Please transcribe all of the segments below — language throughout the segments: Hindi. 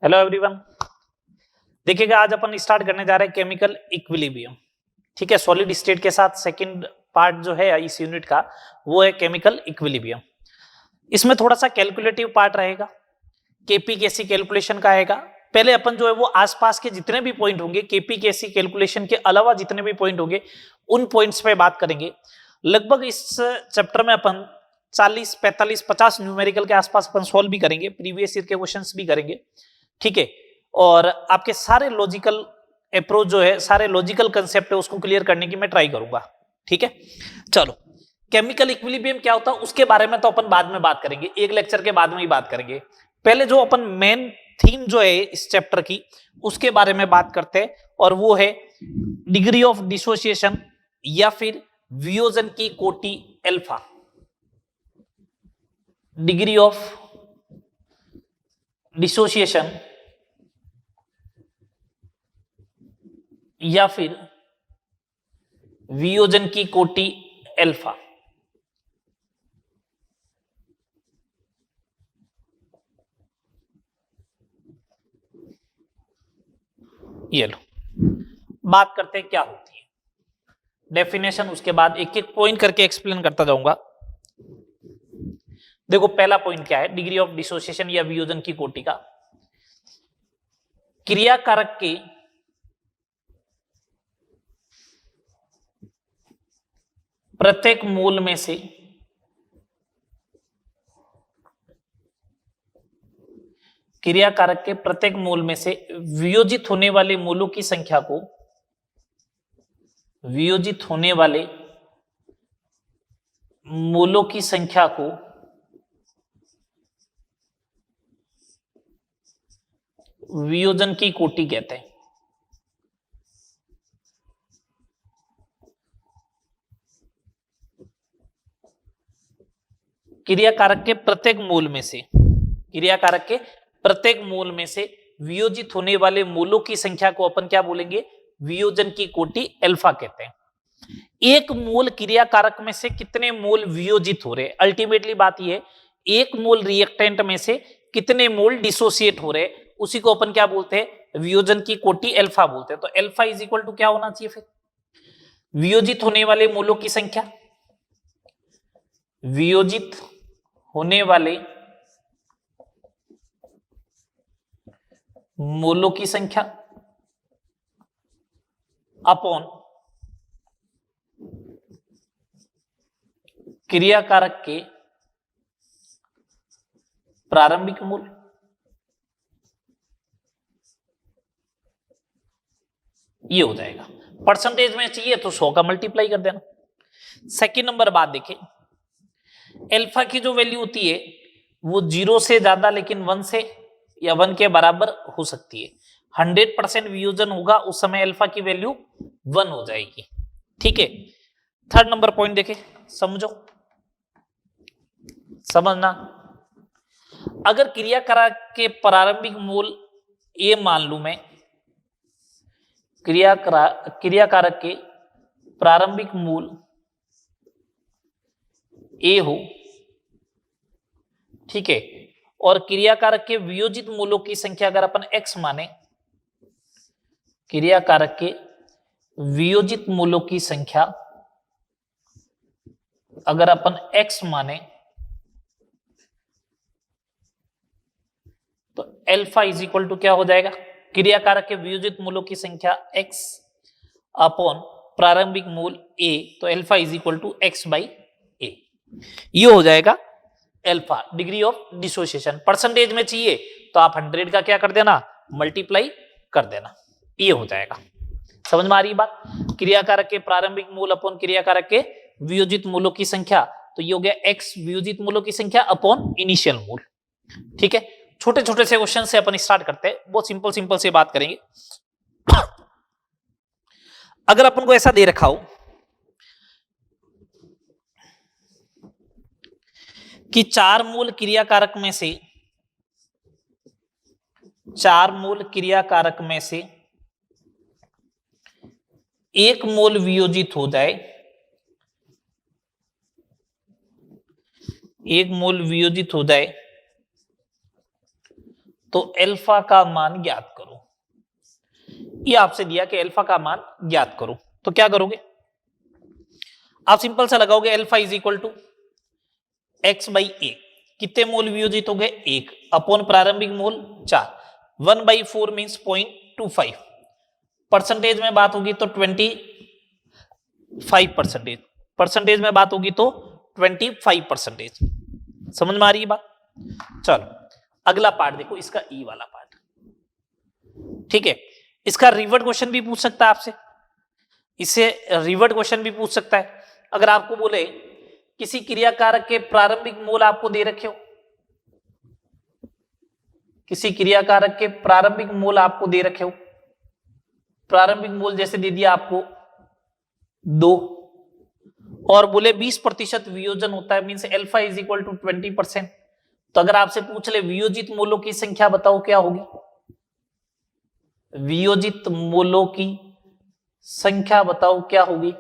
Hello everyone. देखिएगा आज अपन स्टार्ट करने जा रहे हैं केमिकल इक्विलिब्रियम। ठीक है, सॉलिड स्टेट के साथ सेकंड पार्ट जो है इस यूनिट का वो है केमिकल इक्विलिब्रियम। इसमें थोड़ा सा कैलकुलेटिव पार्ट रहेगा, केपी केसी कैलकुलेशन का आएगा। पहले अपन जो है वो आसपास के जितने भी पॉइंट होंगे केपी केसी कैलकुलेशन के अलावा जितने भी पॉइंट होंगे उन पॉइंट्स पे बात करेंगे। लगभग इस चैप्टर में अपन 40, 45, 50 न्यूमेरिकल के आसपास अपन सॉल्व भी करेंगे, प्रीवियस ईयर के क्वेश्चंस भी करेंगे। ठीक है, और आपके सारे लॉजिकल अप्रोच जो है, सारे लॉजिकल कंसेप्ट है उसको क्लियर करने की मैं ट्राई करूंगा। ठीक है, चलो केमिकल इक्विलिब्रियम क्या होता है उसके बारे में तो अपन बाद में बात करेंगे, एक लेक्चर के बाद में ही बात करेंगे। पहले जो अपन मेन थीम जो है इस चैप्टर की उसके बारे में बात करते हैं, और वो है डिग्री ऑफ डिसोसिएशन या फिर वियोजन की कोटि अल्फा। डिग्री ऑफ डिसोसिएशन या फिर वियोजन की कोटि अल्फा। ये लो, बात करते हैं क्या होती है डेफिनेशन, उसके बाद एक एक पॉइंट करके एक्सप्लेन करता जाऊंगा। देखो पहला पॉइंट क्या है, डिग्री ऑफ डिसोसिएशन या वियोजन की कोटि का। क्रियाकारक के प्रत्येक मूल में से क्रियाकारक के प्रत्येक मूल में से वियोजित होने वाले मूलों की संख्या को, वियोजित होने वाले मूलों की संख्या को वियोजन की कोटि कहते हैं। क्रियाकारक के प्रत्येक मूल में से, क्रियाकारक के प्रत्येक मूल में से वियोजित होने वाले मूलों की संख्या को अपन क्या बोलेंगे, वियोजन की कोटि अल्फा कहते हैं। एक मूल क्रियाकारक में से कितने मूल वियोजित हो रहे, अल्टीमेटली बात यह है एक मूल रिएक्टेंट में से कितने मूल डिसोसिएट हो रहे, उसी को अपन क्या बोलते हैं, वियोजन की कोटि अल्फा बोलते हैं। तो अल्फा इज इक्वल टू क्या होना चाहिए फिर, वियोजित होने वाले मूलों की संख्या, वियोजित होने वाले मूलों की संख्या अपॉन क्रियाकारक के प्रारंभिक मूल। ये हो जाएगा, परसेंटेज में चाहिए तो 100 का मल्टीप्लाई कर देना। सेकंड नंबर बात देखें, अल्फा की जो वैल्यू होती है वो 0 से ज्यादा लेकिन 1 से या 1 के बराबर हो सकती है। 100% वियोजन होगा उस समय अल्फा की वैल्यू 1 हो जाएगी। ठीक है, थर्ड नंबर पॉइंट देखें, समझो, समझना। अगर क्रियाकारक के प्रारंभिक मूल ए मान लू मैं, क्रियाकारक के प्रारंभिक मूल ए हो, ठीक है, और क्रियाकारक के वियोजित मूलों की संख्या अगर अपन x माने, क्रियाकारक के वियोजित मूलों की संख्या अगर अपन x माने तो अल्फा इज इक्वल टू क्या हो जाएगा, क्रियाकारक के वियोजित मूलों की संख्या x अपॉन प्रारंभिक मूल a, तो alpha is equal to x by a। ये हो जाएगा alpha, degree of dissociation. Percentage में चाहिए तो आप 100 का क्या कर देना, मल्टीप्लाई कर देना, ये हो जाएगा। समझ में आ रही बात, क्रियाकारक के प्रारंभिक मूल अपॉन क्रियाकारक के वियोजित मूलों की संख्या, तो ये हो गया x वियोजित मूलों की संख्या अपॉन इनिशियल मूल। ठीक है, छोटे छोटे से क्वेश्चन से अपन स्टार्ट करते हैं, बहुत सिंपल सिंपल से बात करेंगे। अगर अपन को ऐसा दे रखा हो कि 4 मूल क्रियाकारक में से, 4 मूल क्रियाकारक में से 1 मोल वियोजित हो जाए, 1 मोल वियोजित हो जाए तो अल्फा का मान ज्ञात करो। ये आपसे दिया कि अल्फा का मान ज्ञात करो, तो क्या करोगे आप? सिंपल सा लगाओगे alpha is equal to x by a. कितने मोल वियोजित हो गए? 1 अपॉन प्रारंभिक मोल 4। 1/4 मीन्स 0.25। परसेंटेज में बात होगी तो 25%। परसेंटेज में बात होगी तो 25%। समझ में आ रही है बात? चलो अगला पार्ट देखो, इसका ई वाला पार्ट। ठीक है, इसका रिवर्ट क्वेश्चन भी पूछ सकता है आपसे, इससे रिवर्ट क्वेश्चन भी पूछ सकता है। अगर आपको बोले किसी क्रियाकारक के प्रारंभिक मोल आपको दे रखे हो, किसी क्रियाकारक के प्रारंभिक मोल आपको दे रखे हो, प्रारंभिक मोल जैसे दे दिया आपको 2, और बोले 20% वियोजन होता है, means alpha is equal to 20%। तो अगर आपसे पूछ ले वियोजित मोलों की संख्या बताओ क्या होगी? वियोजित मोलों की संख्या बताओ क्या होगी?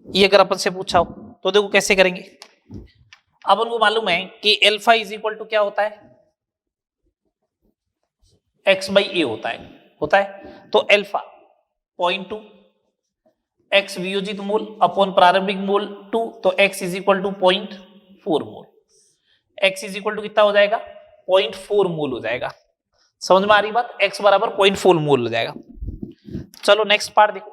ये अगर अपन से पूछा हो तो देखो कैसे करेंगे। अपन को मालूम है कि अल्फा इज इक्वल टू क्या होता है? एक्स बाई ए होता है। तो अल्फा 0.2 एक्स वियोजित मोल अपॉन प्रारंभिक मोल 2, तो X is equal to 0.4 mole. X is equal to कितना हो जाएगा? 0.4 मोल हो जाएगा। समझ में आ रही बात? एक्स बराबर 0.4 मोल हो जाएगा। चलो नेक्स्ट पार्ट देखो।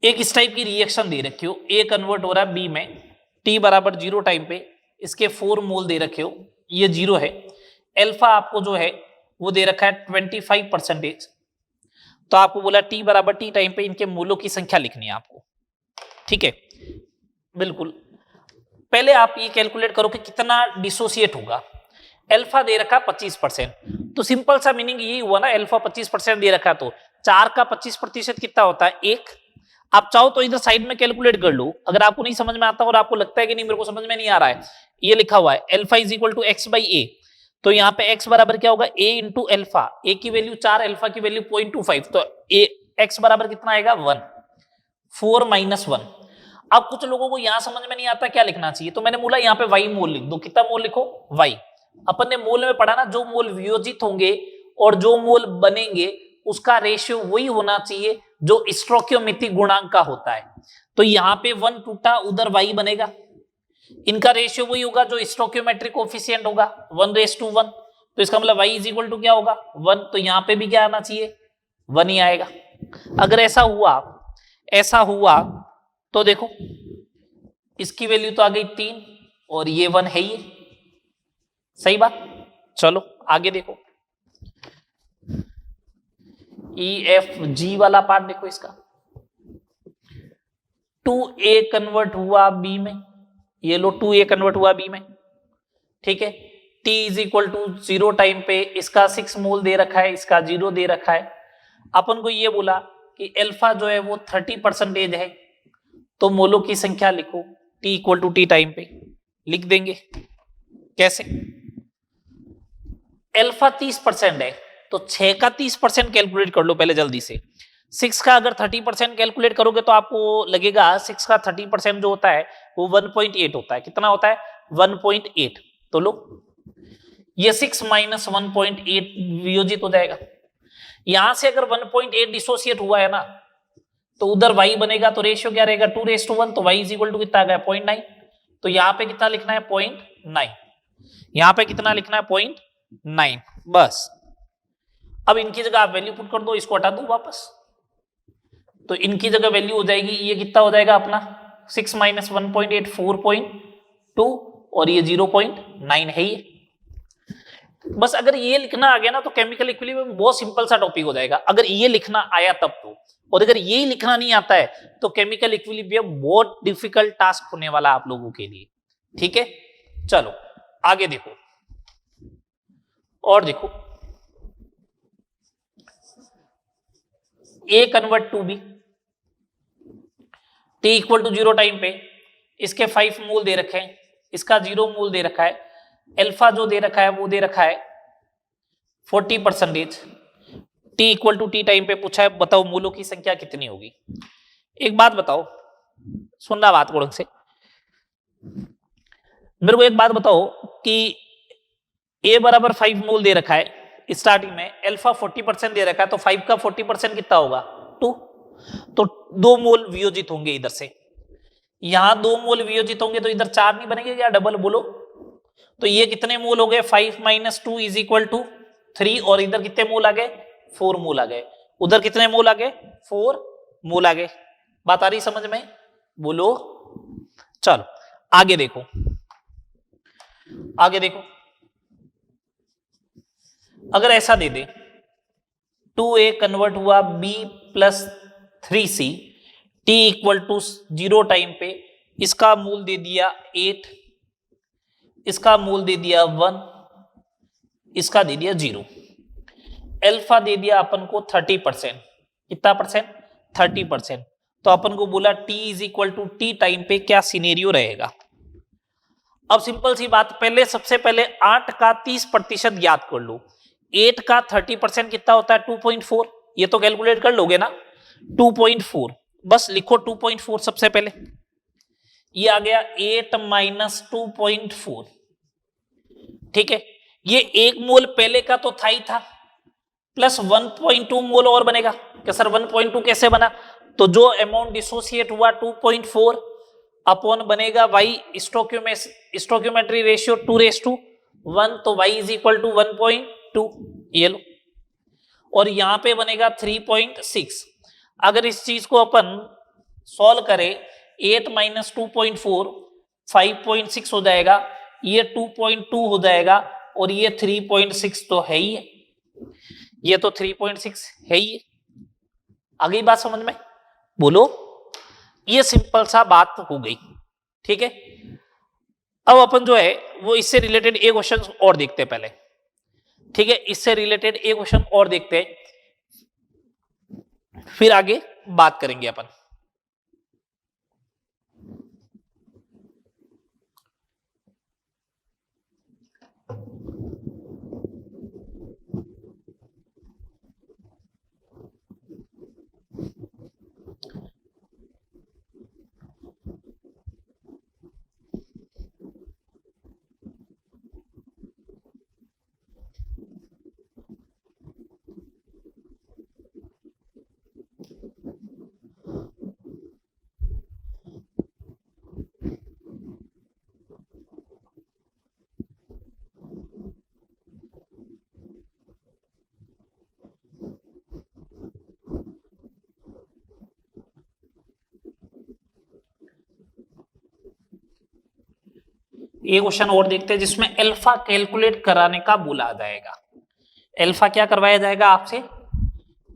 एक इस टाइप की रिएक्शन दे रखी हो, ए कन्वर्ट हो रहा है बी में, टी बराबर 0 टाइम पे, इसके 4 मोल दे रखे हो, ये 0 है। अल्फा आपको जो है वो दे रखा है 25%। तो आपको बोला टी बराबर टी टाइम पे इनके मोलों की संख्या लिखनी है आपको। ठीक है, बिल्कुल। पहले आप ये कैलकुलेट करो कि कितना डिसोसिएट होगा। अल्फा दे रखा 25%, तो सिंपल सा मीनिंग यही हुआ ना, अल्फा 25% दे रखा, तो 4 का 25% कितना होता है? 1। आप चाहो तो इधर साइड में कैलकुलेट कर लो, अगर आपको नहीं समझ में आता और आपको लगता है कि नहीं मेरे को समझ में नहीं आ रहा है, ये लिखा हुआ है alpha is equal to x by a. तो यहाँ पे x बराबर क्या होगा? a into alpha. ए की वैल्यू 4, अल्फा की वैल्यू 0.25, तो x बराबर कितना आएगा? 1। 4 माइनस 1। अब कुछ लोगों को यहां समझ में नहीं आता क्या लिखना चाहिए, तो मैंने बोला यहाँ पे y मोल लिख दो। कितना मोल लिखो? y। अपन ने मोल में पढ़ा ना, जो मोल वियोजित होंगे और जो मोल बनेंगे उसका रेशियो वही होना चाहिए जो स्टोइकियोमेट्रिक गुणांक का होता है। तो यहाँ पे 1 टूटा, उधर y बनेगा, इनका रेशियो वही होगा जो स्टोइकियोमेट्रिक कोएफिशिएंट होगा 1:1। तो इसका मतलब y इज इक्वल टू क्या होगा? 1। तो यहाँ पे भी क्या आना चाहिए? 1 ही आएगा। अगर ऐसा हुआ तो देखो इसकी वैल्यू तो आ गई 3 और ये 1 है ही, सही बात। चलो आगे देखो, EFG वाला पार्ट देखो इसका। 2A कन्वर्ट हुआ B में, ये लो 2A कन्वर्ट हुआ B में। ठीक है, T is equal to 0 time पे इसका 6 मोल दे रखा है, इसका 0 दे रखा है। अपन को ये बोला कि अल्फा जो है वो 30% है, तो मोलों की संख्या लिखो T equal to T time पे। लिख देंगे कैसे? अल्फा 30% है, तो 6 का 30% कैलकुलेट कर लो पहले जल्दी से। 6 का अगर 30% कैलकुलेट करोगे तो आपको लगेगा 6 का 30% जो होता है वो 1.8 होता है। कितना होता है? 1.8। तो लो ये 6 माइनस 1.8 वियोजित हो जाएगा। यहां से अगर 1.8 डिसोसिएट हुआ है ना, तो उधर y बनेगा, तो रेशियो क्या रहेगा? 2:1। तो y इज इक्वल टू कितना आ गया? 0.9। तो यहाँ पे कितना लिखना है? 0.9। यहाँ पे कितना लिखना है? 0.9। बस अब इनकी जगह आप वैल्यू पुट कर दो, इसको हटा दो वापस, तो इनकी जगह वैल्यू हो जाएगी, ये कितना हो जाएगा अपना? 6 माइनस 1.8 4.2 और ये 0.9 है ये। बस अगर ये लिखना आ गया ना तो केमिकल इक्विलिब्रियम बहुत सिंपल सा टॉपिक हो जाएगा। अगर ये लिखना आया तब तो, और अगर ये लिखना नहीं आता है तो केमिकल इक्विलिब्रियम बहुत डिफिकल्ट टास्क होने वाला आप लोगों के लिए। ठीक है, चलो आगे देखो और देखो, A convert to B, T equal to 0 time पे इसके 5 मोल दे रखे हैं, इसका 0 मोल दे रखा है। अल्फा जो दे रखा है वो दे रखा है 40%। T equal to T time पे पूछा है, बताओ मोलों की संख्या कितनी होगी। एक बात बताओ, सुनना बात को ढंग से। मेरे को एक बात बताओ कि ए बराबर 5 मोल दे रखा है स्टार्टिंग में, अल्फा 40% दे रखा है, तो 5 का 40% कितना होगा 2, तो 2 मोल वियोजित होंगे इधर से, यहां 2 मोल वियोजित होंगे, तो इधर 4 नहीं बनेंगे क्या, डबल बोलो, तो ये कितने मोल हो गए 5 - 2 = 3, और इधर कितने मोल आ गए 4 मोल आ गए, उधर कितने मोल आ गए 4 मोल आ गए। बात आ रही समझ में, बोलो। चलो आगे देखो, आगे देखो, अगर ऐसा दे दे 2a कन्वर्ट हुआ b + 3c t = 0 टाइम पे, इसका मूल दे दिया 8, इसका मूल दे दिया 1, इसका दे दिया 0, अल्फा दे दिया अपन को 30%, कितना परसेंट 30%, तो अपन को बोला t = t टाइम पे क्या सिनेरियो रहेगा। अब सिंपल सी बात, पहले सबसे पहले 8 का 30% याद कर लो, 8 का 30% कितना होता है 2.4, ये तो कैलकुलेट कर लोगे ना, 2.4, बस लिखो 2.4 सबसे पहले, ये आ गया 8 - 2.4, ठीक है, ये 1 मोल पहले का तो था ही था, प्लस 1.2 मोल और बनेगा, क्या सर 1.2 कैसे बना, तो जो अमाउंट डिसोसिएट हुआ 2.4 अपॉन बनेगा y स्टोक्योमेट्री रेशियो 2:1, तो y = 1.2, ये लो, और यहां पे बनेगा 3.6। अगर इस चीज को अपन सॉल्व करें 8 - 2.4 5.6 हो जाएगा, ये 2.2 हो जाएगा, और ये 3.6 तो है ही है, ये तो 3.6 है ही है। आ गई बात समझ में, बोलो। ये सिंपल सा बात हो गई, ठीक है। अब अपन जो है वो इससे रिलेटेड एक क्वेश्चन और देखते हैं पहले, ठीक है, इससे रिलेटेड एक क्वेश्चन और देखते हैं, फिर आगे बात करेंगे अपन। ये क्वेश्चन और देखते हैं जिसमें अल्फा कैलकुलेट कराने का बोला जाएगा, अल्फा क्या करवाया जाएगा आपसे,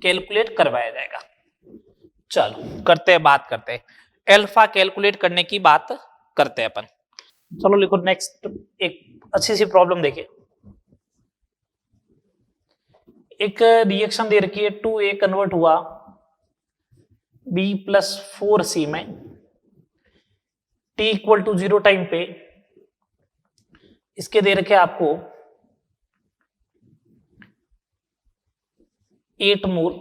कैलकुलेट करवाया जाएगा। चलो करते हैं, बात करते हैं, अल्फा कैलकुलेट करने की बात करते हैं अपन। चलो लिखो नेक्स्ट, एक अच्छी सी प्रॉब्लम देखिए, एक रिएक्शन दे रखी है 2a कन्वर्ट हुआ b + 4c में t = 0 टाइम पे, इसके दे रखे आपको 8 मोल,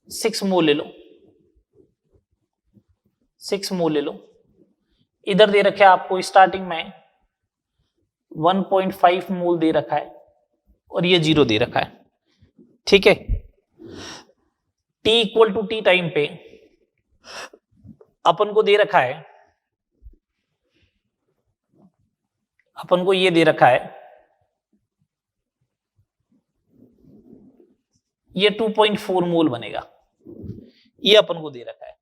6 मोल ले लो, 6 मोल ले लो, इधर दे रखे आपको स्टार्टिंग में 1.5 मोल दे रखा है, और ये 0 दे रखा है, ठीक है। t = t टाइम पे अपन को दे रखा है, अपन को ये दे रखा है, ये 2.4 मोल बनेगा, ये अपन को दे रखा है,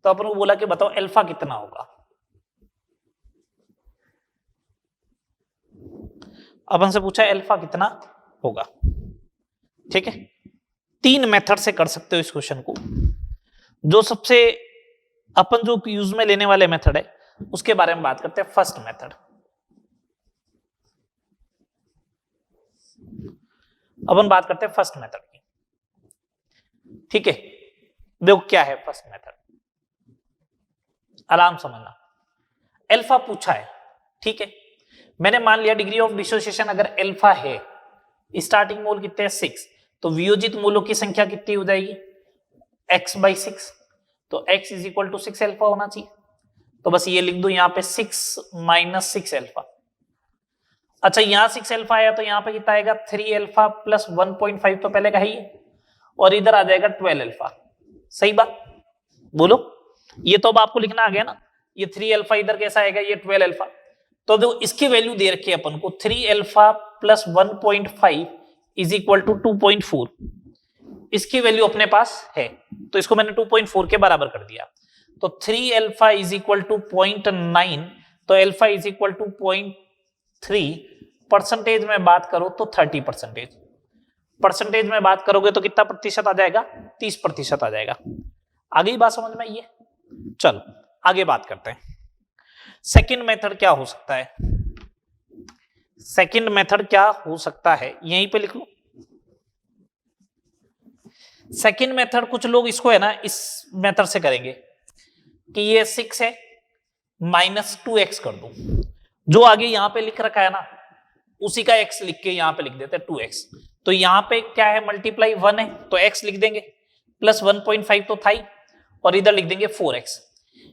तो अपन को बोला कि बताओ अल्फा कितना होगा। अपन से पूछा अल्फा कितना होगा, ठीक है। 3 मेथड से कर सकते हो इस क्वेश्चन को, जो सबसे अपन जो यूज में लेने वाले मेथड है उसके बारे में बात करते हैं, फर्स्ट मेथड। अपन बात करते हैं फर्स्ट मेथड की, ठीक है। देखो क्या है फर्स्ट मेथड, आराम समझना। अल्फा पूछा है, ठीक है, मैंने मान लिया डिग्री ऑफ डिसोसिएशन अगर अल्फा है, स्टार्टिंग मोल कितने हैं 6, तो वियोजित मोलों की संख्या कितनी हो जाएगी x/6, तो x = 6 अल्फा होना चाहिए, तो बस ये लिख दो यहाँ पे 6 माइनस 6 अल्फा। अच्छा यहाँ 6 अल्फा आया तो यहाँ पे कितना आएगा 3 अल्फा प्लस 1.5 तो पहले का ही है, और इधर आ जाएगा 12 अल्फा। सही बात बोलो, ये तो अब आपको लिखना आ गया ना, ये 3 अल्फा इधर कैसा आएगा, ये 12 अल्फा। तो जो इसकी वैल्यू दे रखी है अपन को 3 alpha plus 1.5 is equal to 2.4, इसकी वैल्यू अपने पास है, तो इसको मैंने 2.4 के बराबर कर दिया। तो 3 अल्फा इज इक्वल टू 0.9, तो alpha is equal to 0.3। Percentage में बात करो तो 30%, परसेंटेज में बात करोगे तो कितना प्रतिशत आ जाएगा, 30% आ जाएगा। आगे ही बात समझ में आई है। चलो आगे बात करते हैं। सेकंड मेथड क्या हो सकता है, सेकंड मेथड क्या हो सकता है, यहीं पे लिख लो। सेकंड मेथड कुछ लोग इसको है ना इस मेथड से करेंगे कि ये 6 है माइनस 2x कर दो, जो आगे यहां पे लिख रखा है ना उसी का x लिख के यहां पे लिख देते हैं 2x। तो यहां पे क्या है, मल्टीप्लाई 1 है तो x लिख देंगे, प्लस 1.5 तो था ही, और इधर लिख देंगे 4x।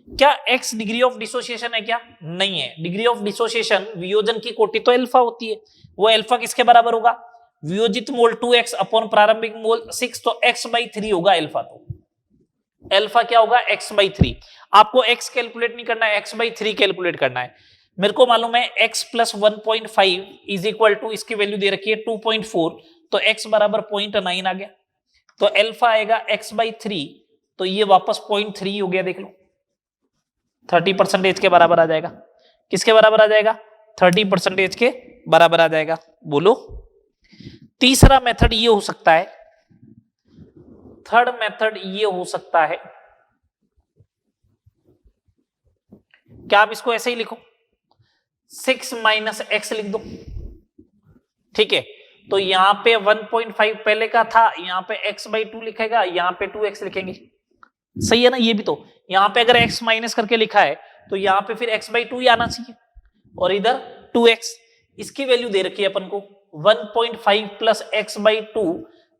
क्या x डिग्री ऑफ डिसोसिएशन है क्या, नहीं है। डिग्री ऑफ डिसोसिएशन वियोजन की कोटि तो अल्फा होती है, वो अल्फा किसके बराबर होगा, वियोजित मोल 2x अपॉन प्रारंभिक मोल 6, तो x/3 होगा अल्फा। तो अल्फा क्या होगा, x/3। आपको x कैलकुलेट नहीं करना है, x/3 कैलकुलेट करना है। मेरे को मालूम है x plus 1.5 is equal to, इसकी वैल्यू दे रखी है 2.4, तो x बराबर 0.9 आ गया, तो अल्फा आएगा x/3, तो ये वापस 0.3 हो गया। देख लो 30% के बराबर आ जाएगा। किसके बराबर आ जाएगा, 30% के बराबर आ जाएगा। बोलो तीसरा मेथड ये हो सकता है, थर्ड मेथड ये हो सकता है, क्या आप इसको ऐसे ही लिखो 6 माइनस x लिख दो, ठीक है। तो यहां पे 1.5 पहले का था, यहां पे x/2 लिखेगा, यहां पे 2x लिखेंगे। सही है ना, ये भी तो यहां पे अगर x माइनस करके लिखा है तो यहां पे फिर x/2 ही आना चाहिए, और इधर 2x। इसकी वैल्यू दे रखी है अपन को 1.5 plus x/2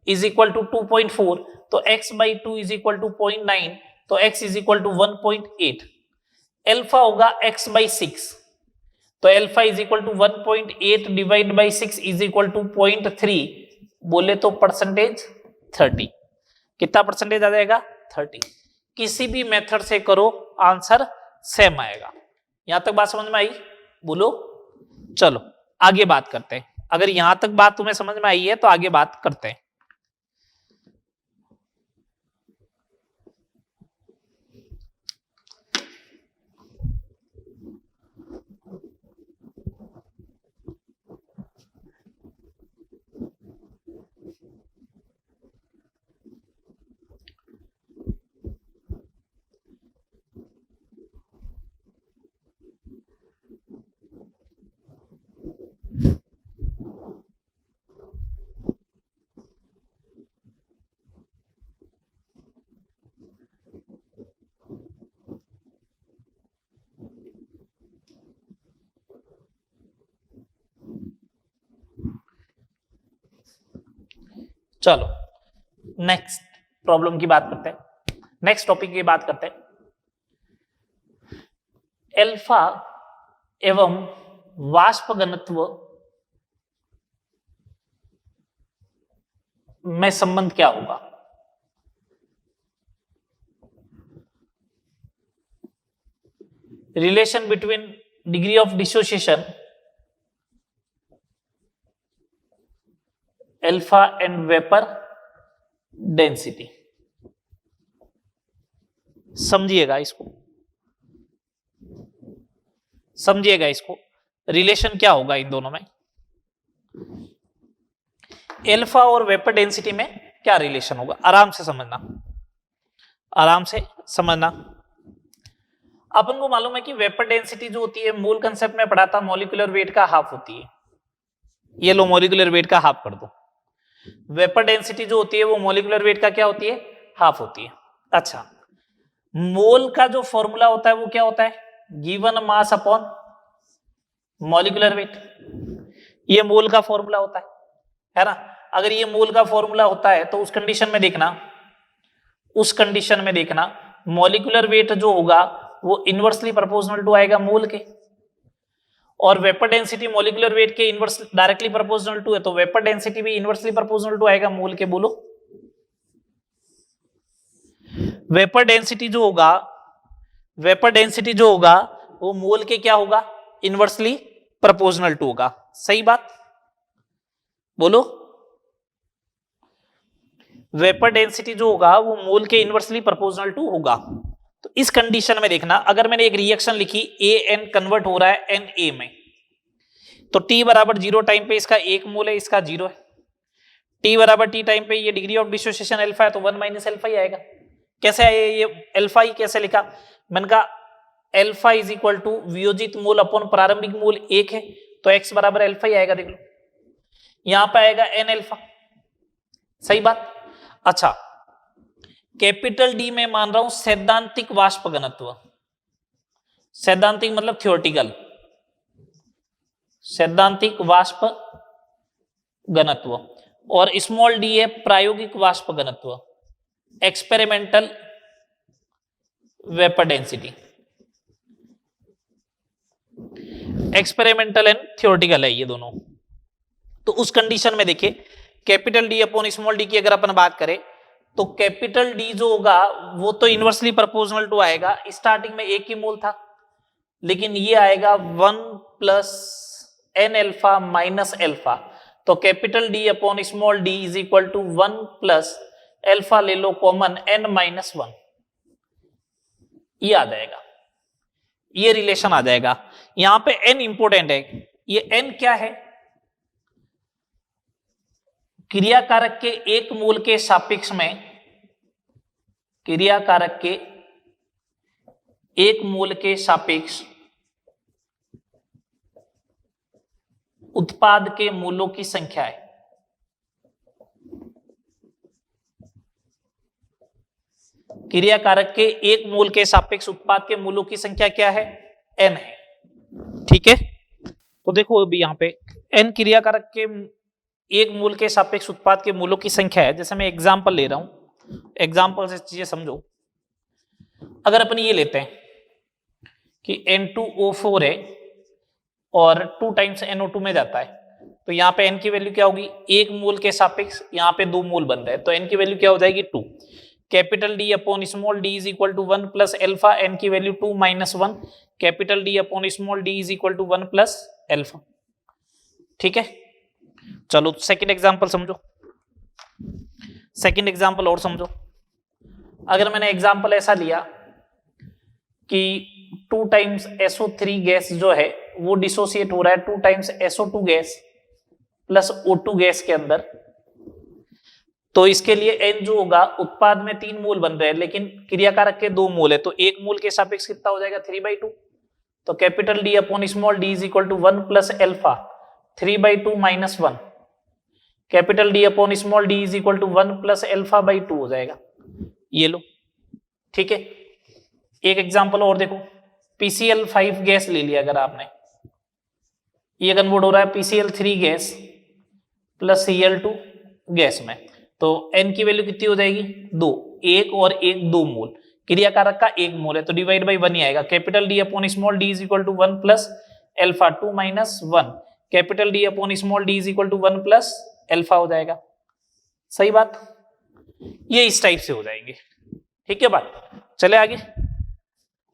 is equal to 2.4, तो x/2 इज इक्वल टू 0.9, तो x is equal to 1.8। Alpha होगा x/6, तो alpha is equal to 1.8 divide by 6 is equal to 0.3। बोले तो परसेंटेज 30। कितना परसेंटेज आ जाएगा, 30। किसी भी मेथड से करो आंसर सेम आएगा। यहां तक बात समझ में आई, बोलो। चलो आगे बात करते हैं। अगर यहां तक बात तुम्हें समझ में आई है तो आगे बात करते हैं। चलो नेक्स्ट प्रॉब्लम की बात करते हैं, नेक्स्ट टॉपिक की बात करते हैं। अल्फा एवं वाष्प घनत्व में संबंध क्या होगा। Relation between degree of dissociation alpha and vapour density. समझिएगा इसको, समझिएगा इसको, रिलेशन क्या होगा इन दोनों में। अल्फा और वेपर डेंसिटी में क्या रिलेशन होगा, आराम से समझना, आराम से समझना। अपन को मालूम है कि वेपर डेंसिटी जो होती है, मूल कंसेप्ट में पढ़ा था, मॉलिक्यूलर वेट का हाफ होती है। ये लो मॉलिक्यूलर वेट का हाफ कर दो। वेपर डेंसिटी जो होती है वो मॉलिक्यूलर वेट का क्या होती है, हाफ होती है। अच्छा, मोल का जो फॉर्मूला होता है वो क्या होता है, given mass upon molecular wait. ये मोल का फॉर्मूला होता है ना। अगर ये मोल का फॉर्मूला होता है तो उस कंडीशन में देखना, उस कंडीशन में देखना मॉलिक्यूलर वेट जो होगा वो इनवर्सली प्रोपोर्शनल टू आएगा मोल के, और वेपर डेंसिटी मॉलिक्यूलर वेट के इनवर्स डायरेक्टली प्रोपोर्शनल टू है, तो वेपर डेंसिटी भी इनवर्सली प्रोपोर्शनल टू आएगा मोल के। बोलो वेपर डेंसिटी जो होगा, वेपर डेंसिटी जो होगा वो मोल के क्या होगा, इनवर्सली प्रोपोर्शनल टू होगा। सही बात, बोलो वेपर डेंसिटी जो होगा वो मोल के इनवर्सली प्रोपोर्शनल टू होगा। तो इस कंडीशन में देखना, अगर मैंने एक रिएक्शन लिखी ए एन कन्वर्ट हो रहा है एन ए में, तो टी बराबर 0 टाइम पे इसका 1 मोल है, इसका 0 है। टी बराबर टी टाइम पे ये डिग्री ऑफ डिसोसिएशन अल्फा है, तो 1 माइनस अल्फा ही आएगा। कैसे आया ये अल्फा ही कैसे लिखा, मैंने कहा अल्फा इज इक्वल टू वियोजित मोल अपॉन प्रारंभिक मोल 1 है, तो एक्स बराबर अल्फा ही आएगा। देख लो यहां पे आएगा एन अल्फा। सही बात। अच्छा कैपिटल डी में मान रहा हूं सैद्धांतिक वाष्प घनत्व, सैद्धांतिक मतलब थ्योरेटिकल, सैद्धांतिक वाष्प घनत्व, और स्मॉल डी है प्रायोगिक वाष्प घनत्व, experimental vapour density. Experimental and theoretical है ये दोनों। तो उस कंडीशन में देखिए capital D upon small D की अगर अपन बात करें, तो कैपिटल डी जो होगा वो तो इनवर्सली प्रोपोर्शनल टू आएगा। स्टार्टिंग में एक ही मोल था, लेकिन ये आएगा 1 plus n alpha minus alpha, तो capital D upon small D is equal to 1 plus alpha ले लो कॉमन एन माइनस 1, ये आ जाएगा, ये रिलेशन आ जाएगा। यहां पे एन इंपोर्टेंट है। ये एन क्या है, क्रियाकारक के एक मोल के सापेक्ष में, क्रियाकारक के एक मोल के सापेक्ष उत्पाद के मोलों की संख्या है। क्रियाकारक के एक मोल के सापेक्ष उत्पाद के मोलों की संख्या क्या है, एन है। ठीक है, तो देखो अभी यहां पे एन क्रियाकारक के एक मोल के सापेक्ष उत्पाद के मोलों की संख्या है। जैसे मैं एग्जांपल ले रहा हूं, एग्जांपल से चीजें समझो। अगर अपन ये लेते हैं कि N2O4 है और 2 टाइम्स NO2 में जाता है, तो यहाँ पे N की वैल्यू क्या होगी, एक मोल के सापेक्ष यहाँ पे 2 मोल बन रहे हैं, तो N की वैल्यू क्या हो जाएगी 2। Capital D upon small D is equal to 1 plus alpha, N की वैल्यू 2 minus 1, capital D upon small D is equal to 1 plus alpha. ठीक है, चलो सेकंड एग्जांपल समझो, सेकंड एग्जांपल और समझो। अगर मैंने एग्जांपल ऐसा लिया कि 2 टाइम्स SO3 गैस जो है वो डिसोसिएट हो रहा है 2 times SO2 gas plus O2 gas के अंदर, तो इसके लिए N जो होगा, उत्पाद में 3 मोल बन रहे हैं लेकिन क्रियाकारक के 2 मोल है, तो एक मोल के सापेक्ष कितना हो जाएगा 3/2। तो capital D upon small D is equal to 1 plus alpha 3/2 minus 1, capital D upon small D is equal to 1 plus alpha by 2 हो जाएगा। ये लो, ठीक है। एक एग्जांपल और देखो, PCl5 गैस ले लिया अगर आपने, ये कन्वर्ट हो रहा है PCl3 gas plus Cl2 gas में, तो N की वैल्यू कितनी हो जाएगी 2, 1 और 1 2 मोल, क्रियाकारक का 1 मोल है तो डिवाइड बाई 1 ही आएगा। Capital D upon small D is equal to 1 plus alpha 2 minus 1, capital D upon small D is equal to 1 plus alpha हो जाएगा। सही बात, ये इस टाइप से हो जाएंगे। ठीक है बात, चले आगे,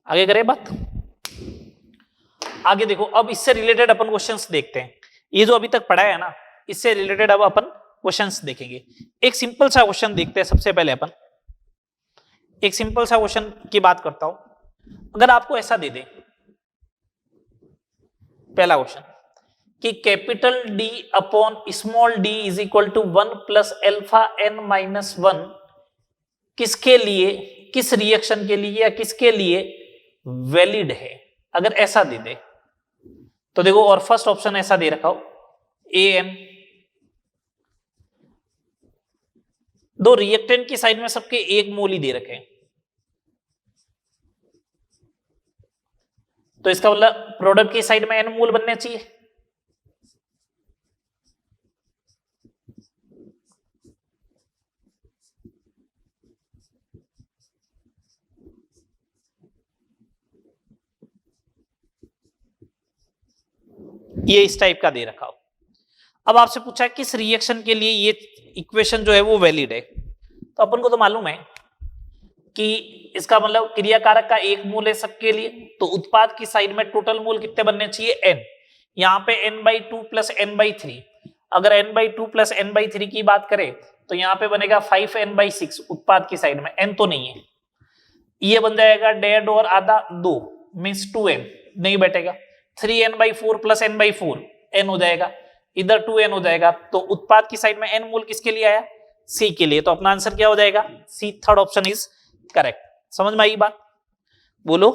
आगे करें बात। आगे देखो, अब इससे रिलेटेड अपन क्वेश्चंस देखते हैं। ये जो अभी तक पढ़ा है ना, इससे रिलेटेड अब अपन क्वेश्चंस देखेंगे। एक सिंपल सा क्वेश्चन देखते हैं। सबसे पहले अपन एक सिंपल सा क्वेश्चन की बात करता हूं। अगर आपको ऐसा दे दे, पहला क्वेश्चन कि capital D upon small D is equal to 1 plus alpha N minus 1 किसके लिए, किस रिएक्शन के लिए या किसके लिए वैलिड है, अगर ऐसा दे दे तो देखो, और फर्स्ट ऑप्शन ऐसा दे रखा हो एन, दो रिएक्टेंट की साइड में सबके 1 मोल ही दे रखे हैं, तो इसका मतलब प्रोडक्ट की साइड में n मोल बनने चाहिए। ये इस टाइप का दे रखा हो। अब आपसे पूछा है किस रिएक्शन के लिए ये इक्वेशन जो है वो वैलिड है, तो अपन को तो मालूम है कि इसका मतलब क्रियाकारक का एक मोल है सबके लिए, तो उत्पाद की साइड में टोटल मोल कितने बनने चाहिए, n। यहाँ पे n/2 प्लस n/3, अगर n/2 प्लस n/3 की बात करें तो यहाँ पे बनेगा 5n/6 उत्पाद की साइड में, n तो नहीं है, ये बन जाएगा डेढ़ और आधा 2 मीन्स 2n नहीं बैठेगा, 3n/4 प्लस n/4 n हो जाएगा, इधर 2n हो जाएगा, तो उत्पाद की साइड में n मोल किसके लिए आया, C के लिए, तो अपना आंसर क्या हो जाएगा, C, third option is correct. समझ में आई बात, बोलो।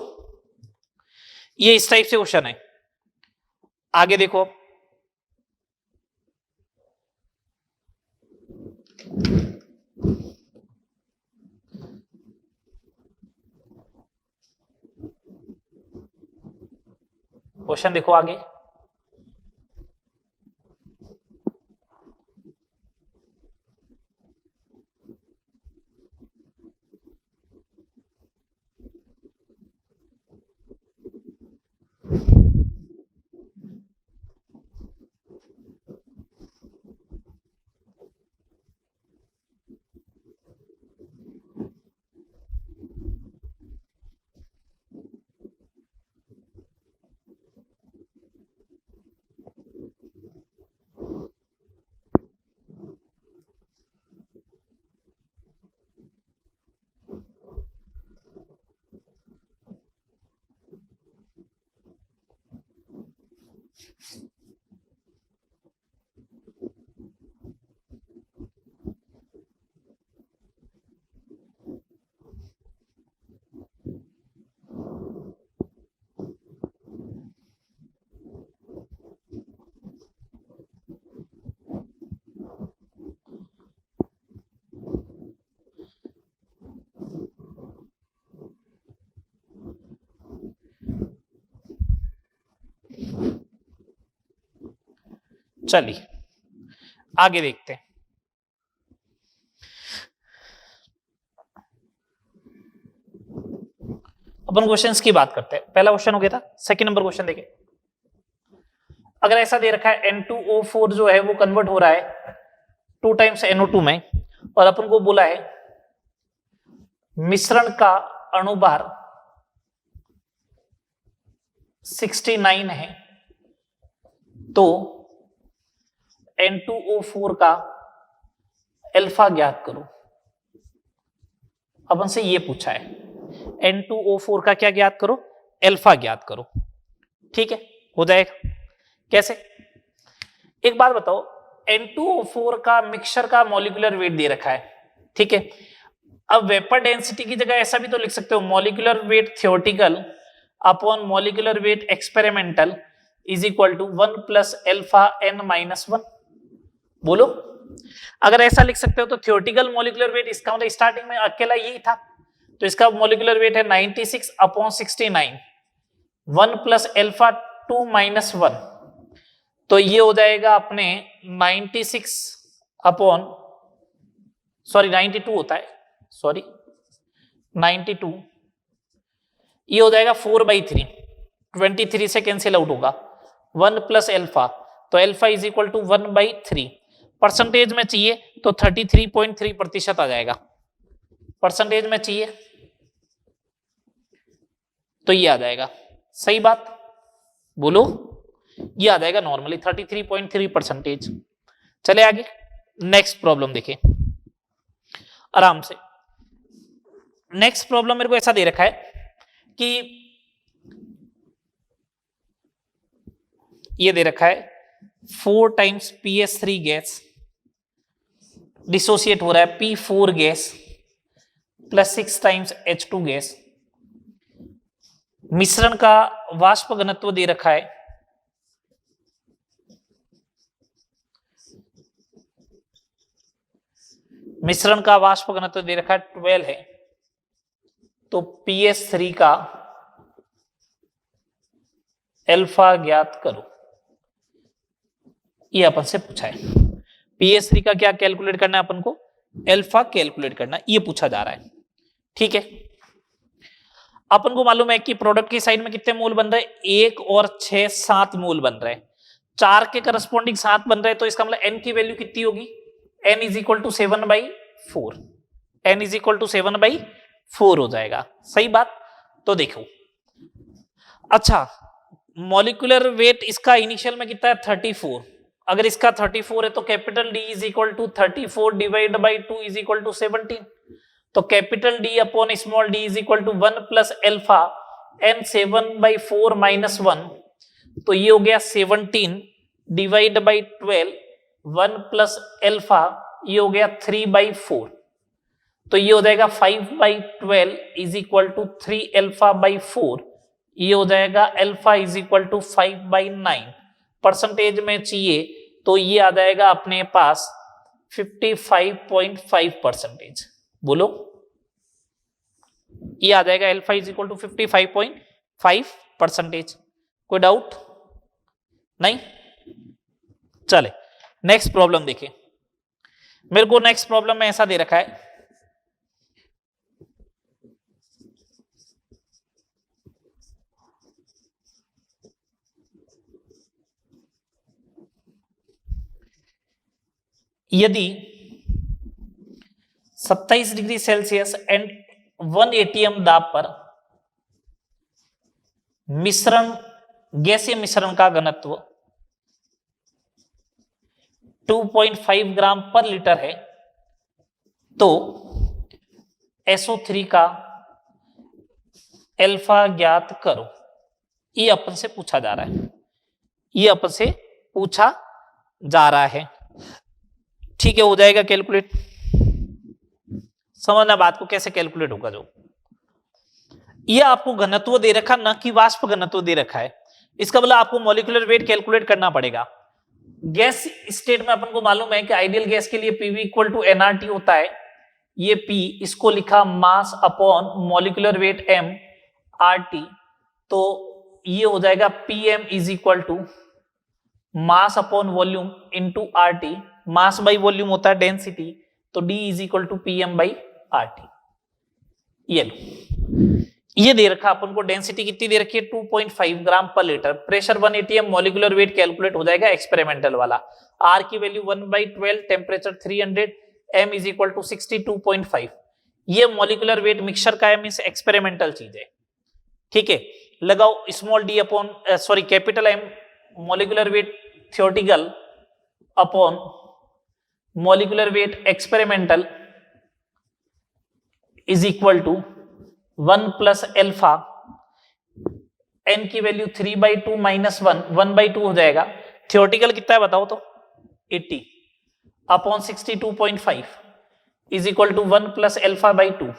ये इस टाइप से क्वेश्चन है। आगे देखो, क्वेश्चन देखो आगे, चलिए आगे देखते हैं। अपन क्वेश्चंस की बात करते हैं। पहला क्वेश्चन हो गया था, सेकंड नंबर क्वेश्चन देखें। अगर ऐसा दे रखा है N2O4 जो है वो कन्वर्ट हो रहा है 2 टाइम्स NO2 में, और अपन को बोला है मिश्रण का अणुभार 69 है, तो N2O4 का अल्फा ज्ञात करो। अपन से ये पूछा है N2O4 का क्या ज्ञात करो, अल्फा ज्ञात करो। ठीक है, हो जाएगा। कैसे, एक बात बताओ, N2O4 का मिक्सचर का मॉलिक्यूलर वेट दे रखा है, ठीक है। अब वेपर डेंसिटी की जगह ऐसा भी तो लिख सकते हो, molecular weight theoretical upon molecular weight experimental is equal to 1 plus alpha n-1। बोलो, अगर ऐसा लिख सकते हो तो थियोरेटिकल मॉलिक्यूलर वेट, इसका मतलब स्टार्टिंग में अकेला यही था, तो इसका मॉलिक्यूलर वेट है 96 अपॉन 69, 1 प्लस अल्फा 2-1, तो ये हो जाएगा अपने 96 अपॉन, सॉरी 92 होता है, सॉरी 92, ये हो जाएगा 4/3, 23 से कैंसिल आउट होगा, 1 प्लस अल्फा, तो alpha is equal to 1/3। Percentage में चाहिए तो 33.3% आ जाएगा, परसेंटेज में चाहिए तो ये आ जाएगा। सही बात, बोलो, ये आ जाएगा नॉर्मली 33.3%। चले आगे, नेक्स्ट प्रॉब्लम देखें आराम से। नेक्स्ट प्रॉब्लम मेरे को ऐसा दे रखा है कि ये दे रखा है 4 टाइम्स PS3 गैस डिसोसिएट हो रहा है P4 gas plus 6 times H2 gas. मिश्रण का वाष्प घनत्व दे रखा है मिश्रण का वाष्प घनत्व दे रखा है 12 है, तो PS3 का अल्फा ज्ञात करो। ये अपन से पूछा है, PS3 का क्या कैलकुलेट करना है अपन को, अल्फा कैलकुलेट करना, ये पूछा जा रहा है। ठीक है, अपन को मालूम है कि प्रोडक्ट की साइड में कितने मोल बन रहे हैं, 1 और 6 7 मोल बन रहे हैं, 4 के करस्पॉन्डिंग 7 बन रहे हैं, तो इसका मतलब n की वैल्यू कितनी होगी, n is equal to 7/4, n is equal to 7/4 हो जाएगा। सही बात। तो देखो, अच्छा मॉलिक्यूलर वेट इसका इनिशियल में कितना है 34, अगर इसका 34 है तो capital D is equal to 34 divide by 2 is equal to 17, तो capital D upon small d is equal to 1 plus alpha n 7/4 minus 1, तो ये हो गया 17 डिवाइड बाई 12 1 प्लस एल्फा, ये हो गया 3/4, तो ये हो जाएगा 5/12 is equal to 3 alpha by 4, ये हो जाएगा alpha is equal to 5/9। Percentage में चाहिए तो ये आ जाएगा अपने पास 55.5%। बोलो, ये आ जाएगा अल्फा इज इक्वल टू 55.5%। कोई डाउट नहीं? चले नेक्स्ट प्रॉब्लम देखें। मेरे को नेक्स्ट प्रॉब्लम में ऐसा दे रखा है, यदि 27 डिग्री सेल्सियस एंड 1 atm दाब पर मिश्रण, गैसीय मिश्रण का घनत्व 2.5 ग्राम पर लीटर है, तो SO3 का अल्फा ज्ञात करो। ये अपन से पूछा जा रहा है, ये अपन से पूछा जा रहा है। ठीक है, हो जाएगा कैलकुलेट। समझना बात को, कैसे कैलकुलेट होगा। जो ये आपको घनत्व दे रखा, ना कि वाष्प घनत्व दे रखा है, इसका मतलब आपको मॉलिक्यूलर वेट कैलकुलेट करना पड़ेगा। गैस स्टेट में अपन को मालूम है कि आइडियल गैस के लिए पीवी इक्वल टू nRT होता है। ये P, इसको लिखा mass upon molecular weight m RT, तो ये हो जाएगा Pm is equal to mass upon volume into RT। Mass by volume होता है डेंसिटी, तो D is equal to Pm by RT। ये लो, ये दे रखा अपन को, डेंसिटी कितनी दे रखी है 2.5 ग्राम पर litre, pressure 1 atm, molecular weight calculate हो जाएगा एक्सपेरिमेंटल वाला। R की वैल्यू 1/12, temperature 300, m is equal to 62.5। ये मॉलिक्यूलर वेट मिक्सचर का है, मींस एक्सपेरिमेंटल चीज है। ठीक है, लगाओ small d upon sorry capital M molecular weight theoretical upon molecular weight experimental is equal to 1 plus alpha, n की वैल्यू 3/2 माइनस 1, 1/2 हो जाएगा। थियोरेटिकल कितना है बताओ तो 80 upon 62.5 is equal to 1 plus alpha by 2,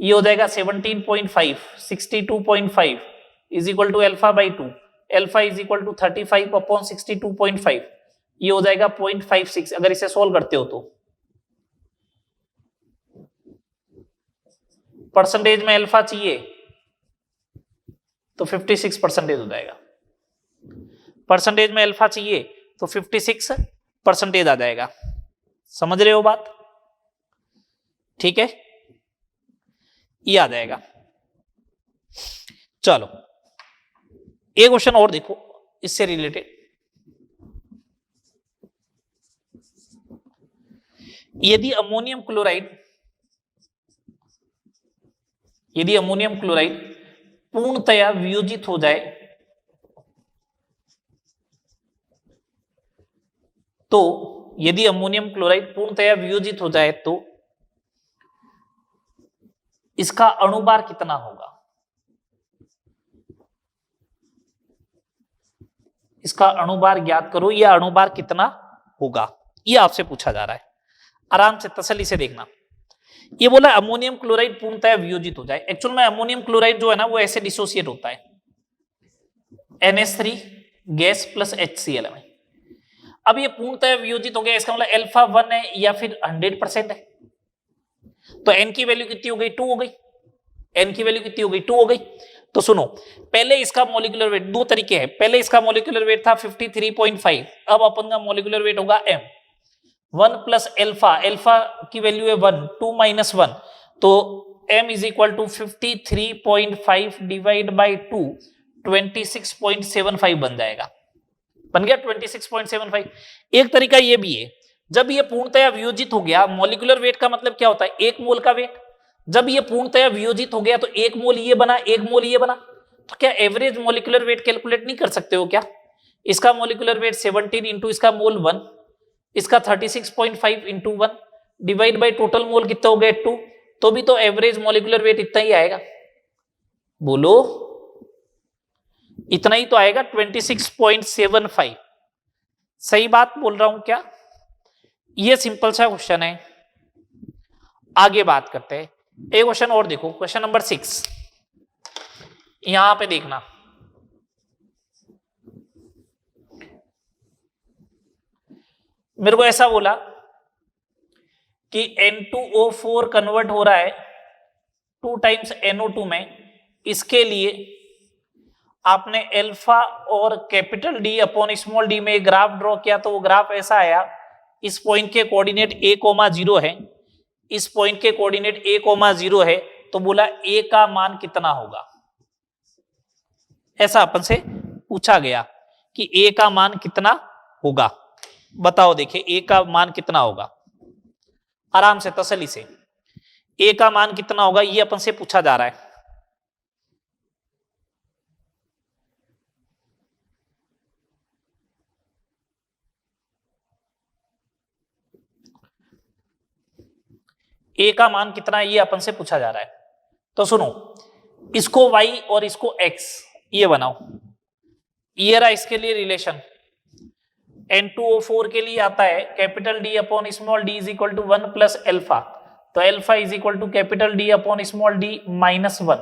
ये हो जाएगा 17.5, 62.5 is equal to alpha by 2, alpha is equal to 35 upon 62.5, ये हो जाएगा 0.56। अगर इसे सोल्व करते हो तो परसेंटेज में अल्फा चाहिए तो 56% हो जाएगा, परसेंटेज में अल्फा चाहिए तो 56% आ जाएगा। समझ रहे हो बात? ठीक है, ये आ जाएगा। चलो एक क्वेश्चन और देखो इससे रिलेटेड। यदि अमोनियम क्लोराइड पूर्णतया वियोजित हो जाए तो, यदि अमोनियम क्लोराइड पूर्णतया वियोजित हो जाए तो इसका अणुभार कितना होगा? इसका अणुभार ज्ञात करो, यह अणुभार कितना होगा, यह आपसे पूछा जा रहा है। आराम से तसल्ली से देखना। ये बोला अमोनियम क्लोराइड पूर्णतः वियोजित हो जाए। एक्चुअल में अमोनियम क्लोराइड जो है ना वो ऐसे डिसोसिएट होता है NH3 गैस प्लस HCl में। अब ये पूर्णतः वियोजित हो गया, इसका मतलब अल्फा 1 है या फिर 100% है। तो n की वैल्यू कितनी हो गई 2 हो गई, n की वैल्यू कितनी हो गई 2 हो गई। तो सुनो, पहले इसका मॉलिक्यूलर वेट, दो तरीके हैं, पहले इसका मॉलिक्यूलर वेट था 53.5, अब अपन का मॉलिक्यूलर वेट होगा m 1 प्लस एल्फा, एल्फा की वैल्यू है 1, 2 माइनस 1, तो m is equal to 53.5 divide by 2 26.75 बन जाएगा। बन गया 26.75। एक तरीका ये भी है, जब ये पूर्णतया वियोजित हो गया, मॉलिक्यूलर वेट का मतलब क्या होता है, एक मोल का वेट, जब ये पूर्णतया वियोजित हो गया तो एक मोल ये बना, एक मोल ये बना, तो क्या एवरेज मॉलिक्यूलर वेट कैलकुलेट नहीं कर सकते हो क्या? इसका मॉलिक्यूलर वेट 17 इंटू इसका मोल 1, इसका 36.5 into 1 divide by total mole कितना हो गया 2, तो भी तो एवरेज मॉलिक्यूलर वेट इतना ही आएगा। बोलो, इतना ही तो आएगा 26.75। सही बात बोल रहा हूं क्या? ये सिंपल सा क्वेश्चन है। आगे बात करते हैं, एक क्वेश्चन और देखो, क्वेश्चन नंबर 6। यहां पे देखना, मेरे को ऐसा बोला कि N2O4 कन्वर्ट हो रहा है 2 टाइम्स NO2 में, इसके लिए आपने अल्फा और capital D upon small D में ग्राफ ड्रॉ किया, तो वो ग्राफ ऐसा आया, इस पॉइंट के कोऑर्डिनेट a,0 है, इस पॉइंट के कोऑर्डिनेट a,0 है, तो बोला a का मान कितना होगा। ऐसा अपन से पूछा गया कि a का मान कितना होगा, बताओ। देखिए a का मान कितना होगा, आराम से तसल्ली से, a का मान कितना होगा ये अपन से पूछा जा रहा है। a का मान कितना है ये अपन से पूछा जा रहा है। तो सुनो, इसको y और इसको x ये बनाओ, ये रहा इसके लिए रिलेशन। N2O4 के लिए आता है capital D upon small d is equal to 1 plus alpha, तो alpha is equal to capital D upon small d minus 1।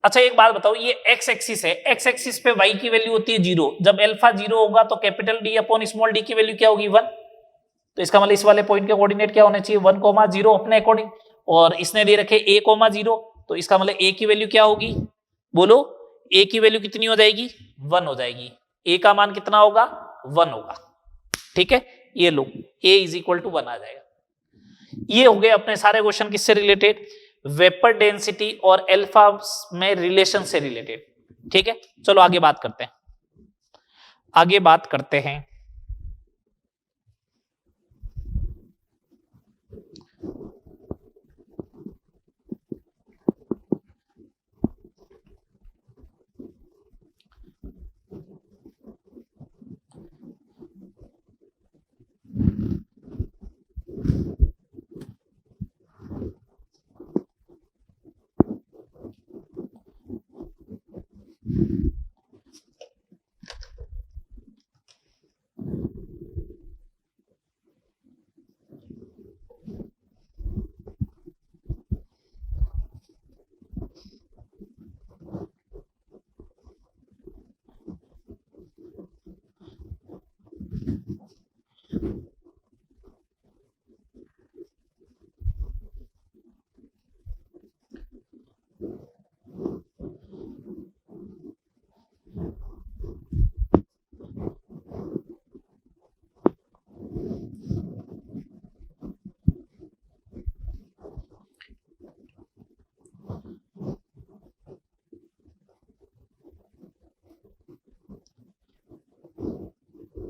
अच्छा एक बात बताओ, ये x एक्सिस है, x एक्सिस पे y की वैल्यू होती है 0, जब एल्फा 0 होगा तो capital D upon small d की वैल्यू क्या होगी 1, तो इसका मतलब इस वाले पॉइंट के कोऑर्डिनेट क्या होने चाहिए 1, 0 अपने अकॉर्डिंग, और इसने दे रखे a,0, तो इसका मतलब a की वैल्यू क्या होगी, बोलो a की वैल्यू कितनी हो जाएगी 1 हो जाएगी, a का मान कितना होगा 1 होगा। ठीक है, ये लो a इज इक्वल टू 1 आ जाएगा। ये हो गए अपने सारे क्वेश्चन किससे रिलेटेड, वेपर डेंसिटी और अल्फा में रिलेशन से रिलेटेड। ठीक है, चलो आगे बात करते हैं, आगे बात करते हैं।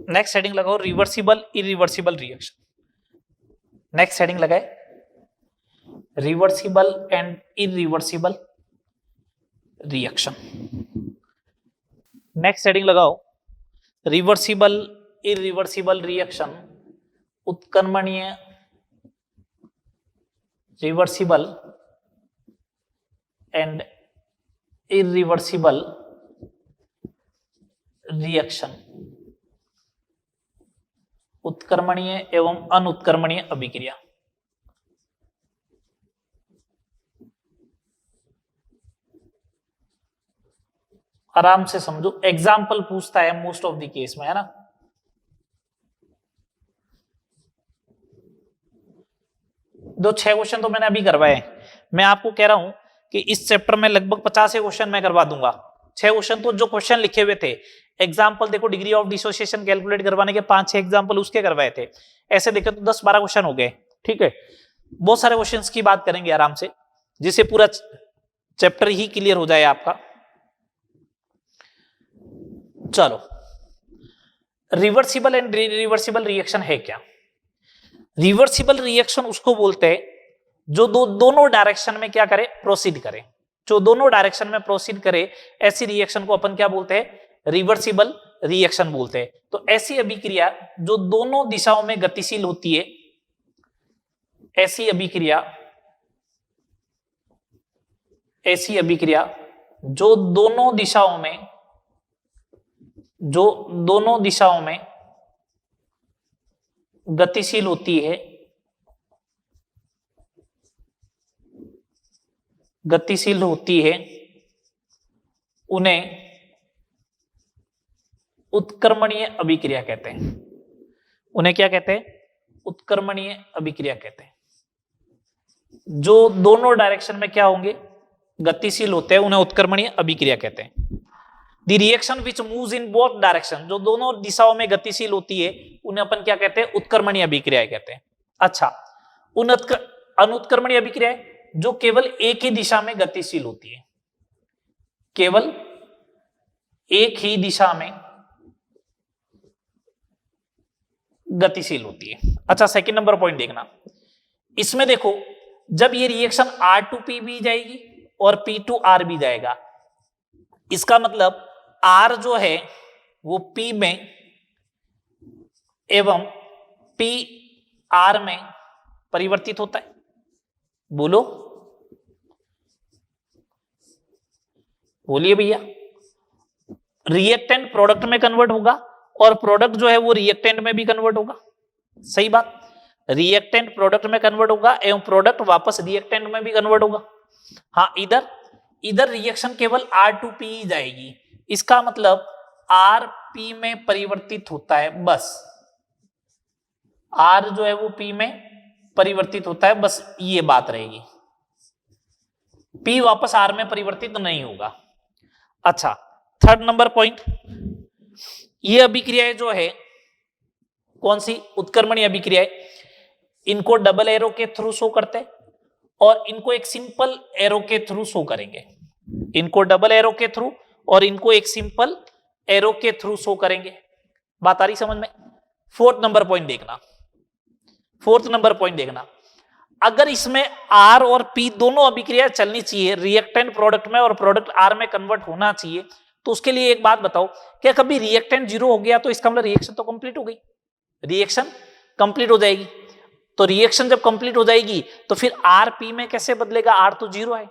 नेक्स्ट हेडिंग लगाओ reversible irreversible reaction. Next heading लगाए reversible and irreversible reaction. Next heading लगाओ रिवर्सिबल इरिवर्सिबल रिएक्शन, उत्क्रमणीय रिवर्सिबल एंड इरिवर्सिबल रिएक्शन, उत्क्रमणीय एवं अनुत्क्रमणीय अभिक्रिया। आराम से समझो, एग्जाम्पल पूछता है मोस्ट ऑफ द केस में, है ना। दो 6 क्वेश्चन तो मैंने अभी करवाए, मैं आपको कह रहा हूं कि इस चैप्टर में लगभग 50 क्वेश्चन मैं करवा दूंगा। 6 क्वेश्चन तो जो क्वेश्चन लिखे हुए थे, एग्जाम्पल देखो, डिग्री ऑफ डिसोसिएशन कैलकुलेट करवाने के 5-6 एग्जाम्पल उसके करवाए थे, ऐसे देखे तो 10-12 क्वेश्चन हो गए। ठीक है, बहुत सारे क्वेश्चंस की बात करेंगे आराम से, जिससे पूरा चैप्टर ही क्लियर हो जाए आपका। चलो रिवर्सिबल एंड रिवर्सिबल रिएक्शन है क्या? रिवर्सिबल रिएक्शन उसको बोलते हैं जो दोनों डायरेक्शन में क्या करे, प्रोसीड करे। जो दोनों डायरेक्शन में प्रोसीड करे ऐसी रिएक्शन को अपन क्या बोलते हैं? रिवर्सिबल रिएक्शन बोलते हैं। तो ऐसी अभिक्रिया जो दोनों दिशाओं में गतिशील होती है, ऐसी अभिक्रिया जो दोनों दिशाओं में गतिशील होती है, उन्हें उत्क्रमणीय अभिक्रिया कहते हैं। उन्हें क्या कहते हैं? उत्क्रमणीय अभिक्रिया कहते हैं। जो दोनों डायरेक्शन में क्या होंगे, गतिशील होते हैं, उन्हें उत्क्रमणीय अभिक्रिया कहते हैं। The reaction which moves in both direction, जो दोनों दिशाओं में गतिशील होती है, उन्हें अपन क्या कहते हैं? उत्क्रमणीय अभिक्रिया कहते हैं। अच्छा, अनुत्क्रमणीय अभिक्रिया जो केवल एक ही दिशा में गतिशील होती है, केवल एक ही दिशा में गतिशील होती है। अच्छा, सेकंड नंबर पॉइंट देखना, इसमें देखो जब ये रिएक्शन R टू P भी जाएगी और P टू R भी जाएगा, इसका मतलब R जो है वो P में एवं P R में परिवर्तित होता है। बोलो, बोलिए भैया। रिएक्टेंट प्रोडक्ट में कन्वर्ट होगा और प्रोडक्ट जो है वो रिएक्टेंट में भी कन्वर्ट होगा। सही बात, रिएक्टेंट प्रोडक्ट में कन्वर्ट होगा एवं प्रोडक्ट वापस रिएक्टेंट में भी कन्वर्ट होगा। हाँ, इधर रिएक्शन केवल R टू P ही जाएगी, इसका मतलब R P में परिवर्तित होता है, बस R जो है वो P में परिवर्तित होता है, बस ये बात रहेगी। P वापस R में परिवर्तित नहीं होगा। अच्छा, थर्ड नंबर पॉइंट, ये अभिक्रियाएं जो है कौन सी? उत्क्रमणीय अभिक्रियाएं। इनको डबल एरो के थ्रू शो करते हैं और इनको एक सिंपल एरो के थ्रू शो करेंगे। इनको डबल एरो के थ्रू और इनको एक सिंपल एरो के थ्रू शो करेंगे। बात आ रही समझ में? फोर्थ नंबर पॉइंट देखना, अगर इसमें R और P दोनों अभिक्रिया चलनी चाहिए, रिएक्टेंट प्रोडक्ट में और प्रोडक्ट R में कन्वर्ट होना चाहिए, तो उसके लिए एक बात बताओ, क्या कभी रिएक्टेंट 0 हो गया तो इसका मतलब रिएक्शन तो कंप्लीट हो गई? रिएक्शन कंप्लीट हो जाएगी। तो रिएक्शन जब कंप्लीट हो जाएगी तो फिर R P में कैसे बदलेगा? R तो 0 है।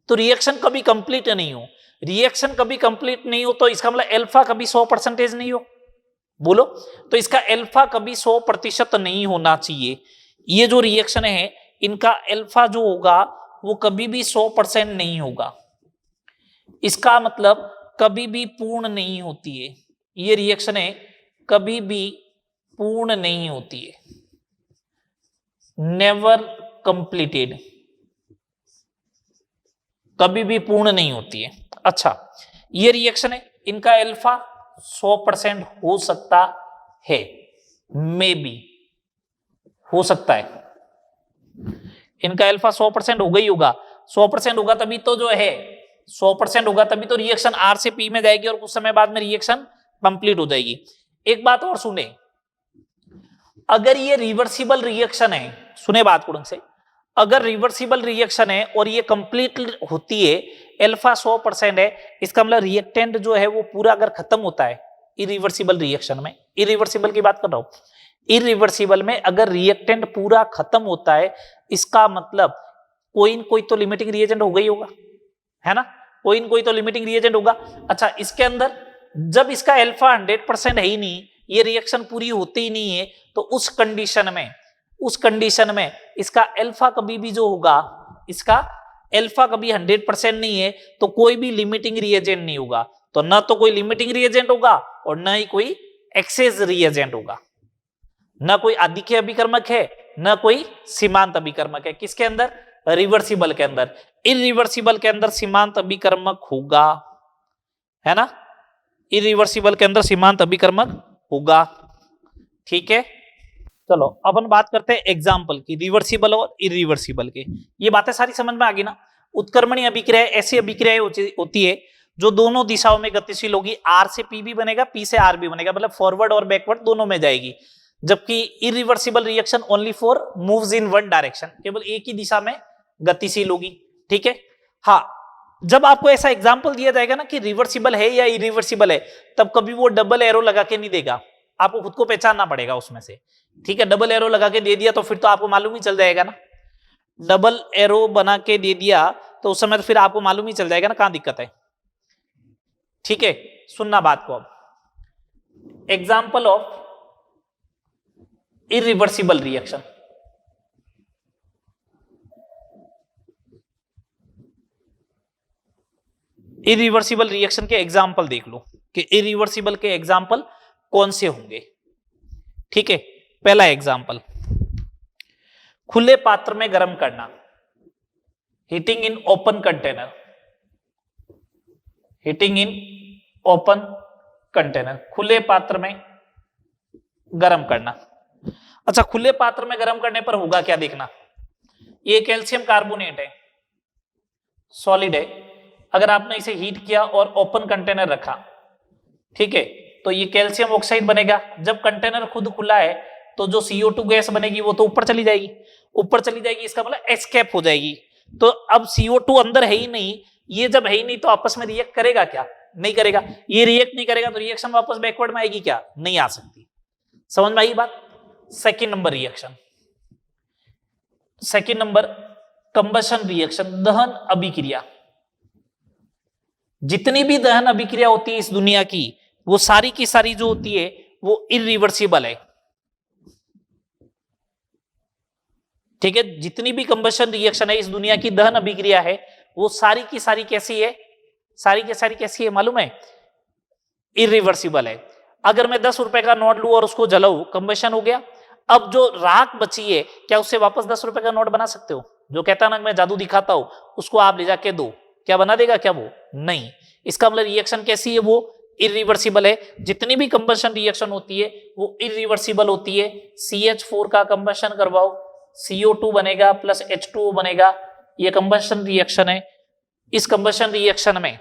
तो रिएक्शन कभी कंप्लीट नहीं हो, रिएक्शन कभी कंप्लीट नहीं हो तो इसका मतलब अल्फा कभी 100% नहीं हो। बोलो, तो इसका अल्फा कभी 100% नहीं होना चाहिए। ये जो रिएक्शन है इनका अल्फा जो होगा वो कभी भी 100% नहीं होगा, इसका मतलब कभी भी पूर्ण नहीं होती है। ये रिएक्शन है कभी भी पूर्ण नहीं होती है, नेवर कंप्लीटेड, कभी भी पूर्ण नहीं होती है। अच्छा, ये रिएक्शन है, इनका अल्फा 100% हो सकता है, मे बी हो सकता है, इनका अल्फा 100% हो गई होगा। 100% होगा तभी तो जो है 100% होगा तभी तो रिएक्शन R से P में जाएगी और कुछ समय बाद में रिएक्शन कंप्लीट हो जाएगी। एक बात और सुने, अगर ये रिवर्सिबल रिएक्शन है, सुने बात कुड़ंग से, अगर रिवर्सिबल रिएक्शन है और ये कंप्लीट होती है, अल्फा 100% है, इसका मतलब रिएक्टेंट जो है वो पूरा अगर खत्म होता है इरिवर्सिबल रिएक्शन में, इरिवर्सिबल की बात कर रहा हूं, इरिवर्सिबल में अगर रिएक्टेंट पूरा खत्म होता है, इसका मतलब कोई न कोई तो लिमिटिंग रिएजेंट हो गई होगा, है ना? कोई न कोई तो लिमिटिंग रिएजेंट होगा। अच्छा, इसके अंदर जब इसका अल्फा 100% है ही नहीं, ये रिएक्शन पूरी होती ही नहीं है, तो उस कंडीशन में इसका अल्फा कभी भी जो होगा, इसका अल्फा कभी 100% नहीं है, तो कोई भी लिमिटिंग रिएजेंट नहीं होगा। तो ना तो कोई लिमिटिंग रिएजेंट होगा और ना ही कोई एक्सेस रिएजेंट होगा, ना कोई आदिक्य अभिकर्मक है ना कोई सीमांत अभिकर्मक है। किसके अंदर? रिवर्सिबल के अंदर। इरिवर्सिबल के अंदर सीमांत अभिकर्मक होगा, है ना? इरिवर्सिबल के अंदर सीमांत अभिकर्मक होगा। ठीक है, चलो अपन बात करते हैं एग्जाम्पल की, रिवर्सिबल और इरिवर्सिबल के। ये बातें सारी समझ में आ गई ना? उत्क्रमणीय अभिक्रिया ऐसी अभिक्रिया होती है जो दोनों दिशाओं में गतिशील होगी, आर से पी भी बनेगा, पी से आर भी बनेगा, मतलब फॉरवर्ड और बैकवर्ड दोनों में जाएगी। जबकि irreversible reaction only for moves in one direction, केवल एक ही दिशा में गतिशील होगी। ठीक है। हाँ, जब आपको ऐसा एग्जांपल दिया जाएगा ना कि रिवर्सिबल है या इरिवर्सिबल है, तब कभी वो डबल एरो लगा के नहीं देगा, आपको खुद को पहचानना पड़ेगा उसमें से। ठीक है, डबल एरो लगा के दे दिया तो फिर तो आपको मालूम ही चल जाएगा ना, डबल एरो बना के दे दिया तो उस समय तो फिर आपको मालूम ही चल जाएगा ना कहां दिक्कत है। ठीक है, सुनना बात को। अब example of irreversible reaction, irreversible reaction के एग्जाम्पल देख लो कि इरिवर्सिबल के एग्जाम्पल कौन से होंगे। ठीक है, पहला एग्जाम्पल, खुले पात्र में गर्म करना, heating in open container, heating in open container, खुले पात्र में गर्म करना। अच्छा, खुले पात्र में गर्म करने पर होगा क्या देखना, ये कैल्शियम कार्बोनेट है, सॉलिड है, अगर आपने इसे हीट किया और ओपन कंटेनर रखा, ठीक है, तो ये कैल्शियम ऑक्साइड बनेगा। जब कंटेनर खुद खुला है तो जो CO2 गैस बनेगी वो तो ऊपर चली जाएगी, ऊपर चली जाएगी, इसका मतलब एस्केप हो जाएगी। तो अब CO2 अंदर है ही नहीं, ये जब है ही नहीं तो आपस में रिएक्ट करेगा क्या, नहीं करेगा। ये रिएक्ट नहीं करेगा तो रिएक्शन वापस बैकवर्ड में आएगी क्या, नहीं आ सकती। समझ में आई बात। Second number reaction, second number combustion reaction, दहन अभिक्रिया। जितनी भी दहन अभिक्रिया होती है इस दुनिया की, वो सारी की सारी जो होती है वो इरिवर्सिबल है। ठीक है, जितनी भी कंबशन रिएक्शन है इस दुनिया की, दहन अभिक्रिया है, वो सारी की सारी कैसी है, सारी की सारी कैसी है मालूम है, इरिवर्सिबल है। अगर मैं 10 रुपए का नोट लूं और उसको जलाऊं, कंबशन हो गया। अब जो राख बची है, क्या उससे वापस 10 रुपए का नोट बना सकते हो? जो कहता ना मैं जादू दिखाता हूं, उसको आप ले जाके दो, क्या बना देगा क्या वो? नहीं। इसका मतलब रिएक्शन कैसी है, वो इरिवर्सिबल है। जितनी भी कंबशन रिएक्शन होती है वो इरिवर्सिबल होती है। CH4 का कंबशन करवाओ, CO2 बनेगा प्लस H2O बनेगा, ये कंबशन रिएक्शन है। इस कंबशन रिएक्शन में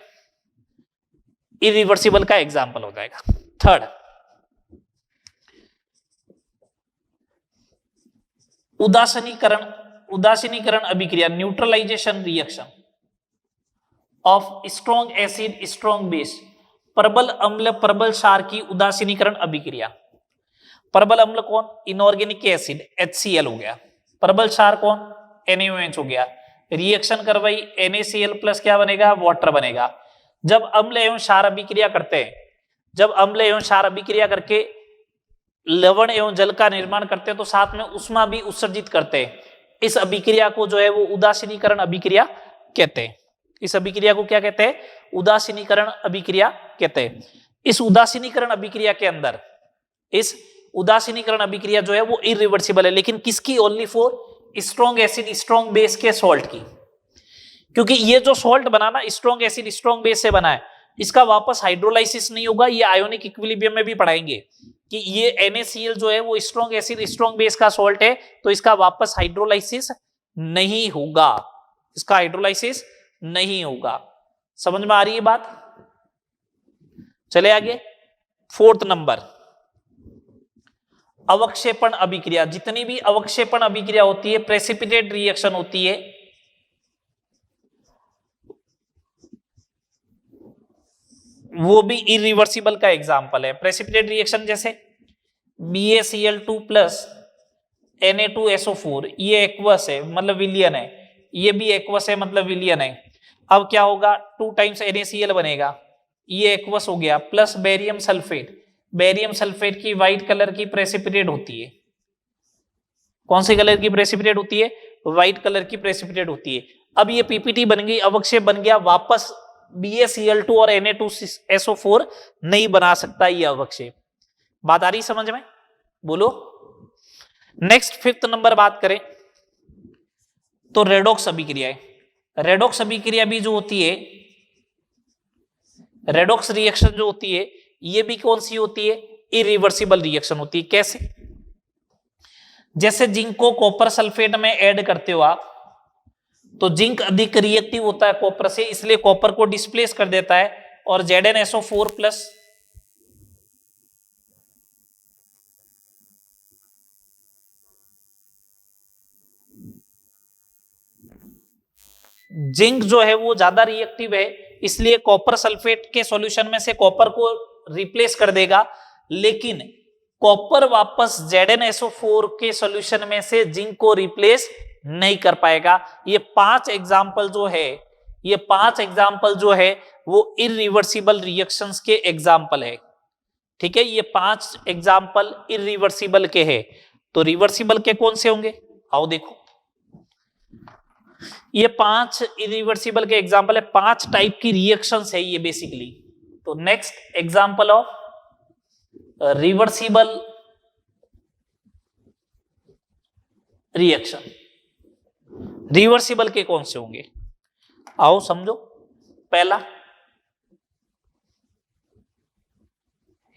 इरिवर्सिबल का एग्जाम्पल हो जाएगा। थर्ड, उदासीनीकरण, उदासीनीकरण अभिक्रिया, neutralisation reaction of strong acid strong base, प्रबल अम्ल प्रबल क्षार की उदासीनीकरण अभिक्रिया। प्रबल अम्ल कौन? इनऑर्गेनिक एसिड HCl हो गया। प्रबल क्षार कौन? NaOH हो गया। रिएक्शन करवाई, NaCl प्लस क्या बनेगा? वाटर बनेगा। जब अम्ल एवं क्षार अभिक्रिया करते हैं, जब अम्ल एवं क्षार अभिक्रिया करके लवण एवं जल का निर्माण करते हैं तो साथ में उष्मा भी उत्सर्जित करते हैं। इस अभिक्रिया को जो है वो उदासीनीकरण अभिक्रिया कहते हैं। इस अभिक्रिया को क्या कहते हैं? उदासीनीकरण अभिक्रिया कहते हैं। इस उदासीनीकरण अभिक्रिया के अंदर, इस उदासीनीकरण अभिक्रिया जो है वो इरिवर्सिबल है, लेकिन किसकी? Only for strong acid strong base के सॉल्ट की। क्योंकि ये जो सॉल्ट बना ना, स्ट्रॉन्ग एसिड स्ट्रॉन्ग बेस से बना है, इसका वापस हाइड्रोलाइसिस नहीं होगा। ये आयोनिक इक्विलिब्रियम में भी पढ़ाएंगे कि ये NaCl जो है वो स्ट्रॉन्ग एसिड स्ट्रॉन्ग बेस का सॉल्ट है, तो इसका वापस हाइड्रोलाइसिस नहीं होगा, इसका हाइड्रोलाइसिस नहीं होगा। समझ में आ रही है बात? चले आगे। फोर्थ नंबर, अवक्षेपण अभिक्रिया। जितनी भी अवक्षेपण अभिक्रिया होती है, प्रेसिपिटेट रिएक्शन होती है, वो भी इरिवर्सिबल का एग्जाम्पल है। प्रेसिपिटेट रिएक्शन जैसे BaCl2 प्लस Na2SO4, ये एक्वस है मतलब विलियन है, ये भी एक्वस है मतलब विलियन है। अब क्या होगा? 2 टाइम्स NaCl बनेगा, ये एक्वस हो गया, plus barium sulphate. Barium sulphate की व्हाइट कलर की प्रेसिपिटेट होती है। कौन सी कलर की प्रेसिपिटेट होती है? व्हाइट कलर की प्रेसिपिटेट होती है। अब ये PPT बन गई, अवक्षेप बन गया, वापस BaCl2 और Na2SO4 नहीं बना सकता ये अवक्षेप। बात आ रही समझ में? बोलो। नेक्स्ट फिफ्थ नंबर बात करें तो रेडॉक्स अभिक्रिया है। रेडॉक्स अभिक्रिया भी जो होती है, रेडॉक्स रिएक्शन जो होती है, ये भी कौन सी होती है? इरिवर्सिबल रिएक्शन होती है। कैसे? जैसे जिंक को कॉपर सल्फेट में ऐड करते हो आप, तो जिंक अधिक रिएक्टिव होता है कॉपर से, इसलिए कॉपर को डिस्प्लेस कर देता है, और ZnSO4 प्लस जिंक जो है वो ज्यादा रिएक्टिव है, इसलिए कॉपर सल्फेट के सॉल्यूशन में से कॉपर को रिप्लेस कर देगा, लेकिन कॉपर वापस ZnSO4 के सॉल्यूशन में से जिंक को रिप्लेस नहीं कर पाएगा। ये 5 एग्जाम्पल जो है वो इरिवर्सिबल रिएक्शंस के एग्जाम्पल है। ठीक है, ये 5 एग्जाम्पल इरिवर्सिबल के हैं। तो रिवर्सिबल के कौन से होंगे, आओ देखो। ये 5 इरिवर्सिबल के एग्जाम्पल है, 5 टाइप की रिएक्शंस है ये बेसिकली। तो next example of reversible reaction, reversible के कौन से होंगे, आओ समझो। पहला,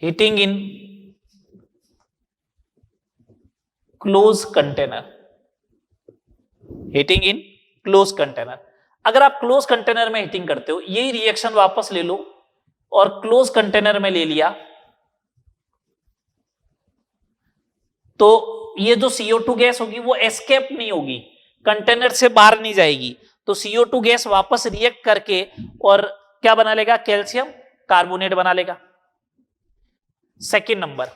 heating in close container, heating in close container. अगर आप क्लोज कंटेनर में हीटिंग करते हो, यही रिएक्शन वापस ले लो और क्लोज कंटेनर में ले लिया, तो ये जो CO2 गैस होगी वो एस्केप नहीं होगी, कंटेनर से बाहर नहीं जाएगी। तो CO2 गैस वापस रिएक्ट करके और क्या बना लेगा, कैल्शियम कार्बोनेट बना लेगा। सेकंड नंबर,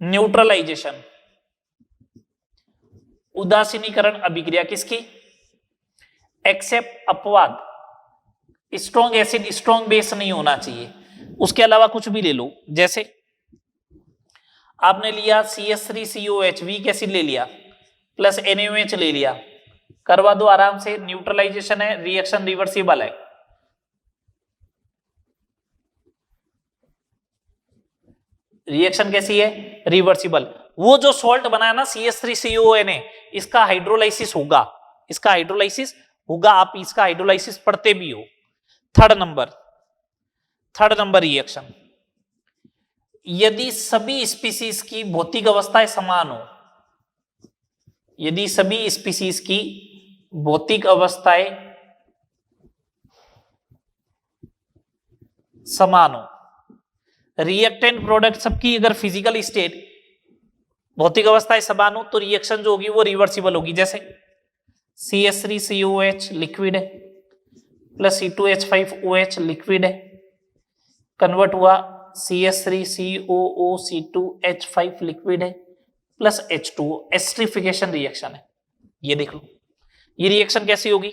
न्यूट्रलाइजेशन, उदासीनीकरण अभिक्रिया किसकी, एक्सेप्ट अपवाद, स्ट्रॉन्ग एसिड स्ट्रॉन्ग बेस नहीं होना चाहिए। उसके अलावा कुछ भी ले लो, जैसे आपने लिया CH3COH वीक एसिड ले लिया प्लस NaOH ले लिया, करवा दो आराम से, न्यूट्रलाइजेशन है, रिएक्शन रिवर्सिबल है। रिएक्शन कैसी है, रिवर्सिबल। वो जो सॉल्ट बनाया ना CH3CONA, इसका हाइड्रोलाइसिस होगा, आप इसका हाइड्रोलाइसिस पढ़ते भी हो। थर्ड नंबर रिएक्शन, यदि सभी स्पीसीज की भौतिक अवस्थाएं समान हो, यदि सभी स्पीसीज की भौतिक अवस्थाएं समान हो, रिएक्टेंट प्रोडक्ट सबकी अगर फिजिकल स्टेट भौतिक अवस्थाएं समान हो, तो रिएक्शन जो होगी वो रिवर्सिबल होगी। जैसे CH3COH लिक्विड है प्लस C2H5OH लिक्विड है, कन्वर्ट हुआ CH3COOC2H5 लिक्विड है प्लस H2O, एस्टरिफिकेशन रिएक्शन है। ये देख लो, ये रिएक्शन कैसी होगी,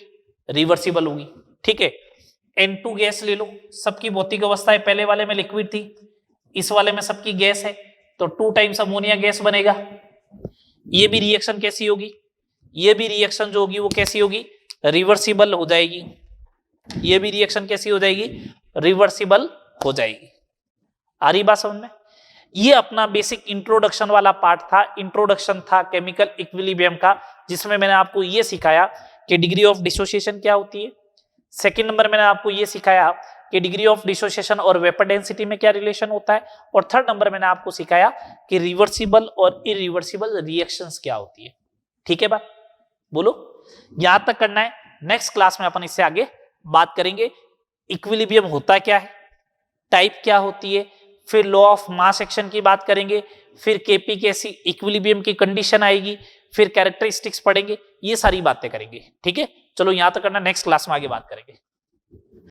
रिवर्सिबल होगी। ठीक है, N2 गैस ले लो, सबकी भौतिक अवस्थाएं पहले वाले में लिक्विड थी, इस वाले में सबकी गैस है, तो 2 टाइम्स अमोनिया गैस बनेगा। ये भी रिएक्शन कैसी होगी, ये भी रिएक्शन जो होगी वो कैसी होगी, रिवर्सिबल हो जाएगी। ये भी रिएक्शन कैसी हो जाएगी, रिवर्सिबल हो जाएगी। आ रही बात समझ में। ये अपना बेसिक इंट्रोडक्शन वाला पार्ट था, इंट्रोडक्शन था केमिकल इक्विलिब्रियम का, जिसमें मैंने आपको ये सिखाया कि डिग्री ऑफ डिसोसिएशन क्या होती है। सेकंड नंबर मैंने आपको ये सिखाया कि डिग्री ऑफ डिसोसिएशन और वेपर डेंसिटी में क्या रिलेशन होता है, और थर्ड नंबर मैंने आपको सिखाया कि रिवर्सिबल और इरिवर्सिबल रिएक्शंस क्या होती है। ठीक है बात, बोलो यहां तक करना है। नेक्स्ट क्लास में अपन इससे आगे बात करेंगे, इक्विलिब्रियम होता क्या है, टाइप क्या होती है, फिर लॉ ऑफ मास एक्शन की बात करेंगे, फिर केपी कैसी इक्विलिब्रियम की कंडीशन आएगी, फिर कैरेक्टरिस्टिक्स पढ़ेंगे, ये सारी बातें करेंगे। ठीक है, चलो यहां तक करना, नेक्स्ट क्लास में आगे बात करेंगे।